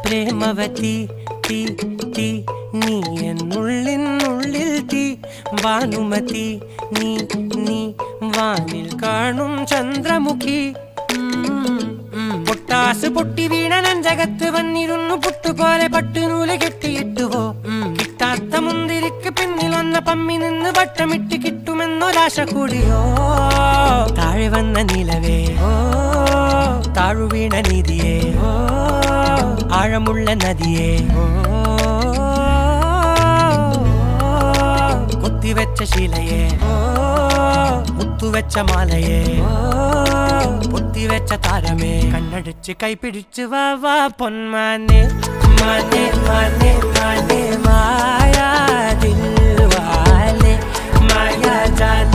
പ്രേമവതി തീ തീ നീ എന്നുള്ളിൽ തീ ഭാനുമതി നീ നീ വാനിൽ കാണും ചന്ദ്രമുഖി പൊട്ടാസ് പൊട്ടി വീണ നെഞ്ചകത്ത് വന്നിരുന്നു പുട്ടുപോലെ പട്ടുനൂല് കെട്ടിയിട്ടുവോ കിട്ടാത്ത മുന്തിരിക്ക് പിന്നിൽ വന്ന പമ്മി നിന്ന് വട്ടമിട്ട് കിട്ടുമെന്നൊരാശ കൂടിയോ താഴെ വന്ന നിലവേ ഓ താഴു വീണ നിധിയേ ഓ ആഴമുള്ള നദിയേ ഓ കൊത്തിവെച്ച ശിലയേ ഓ മുത്തുവെച്ച മാലയേ പൊത്തിവെച്ച താരമേ കണ്ണടിച്ച് കൈപിടിച്ച് വാ വാ പൊന്മാനെ മാനെ മാനെ മാനെ മായാ ദിൽവാലെ മായാ ജാന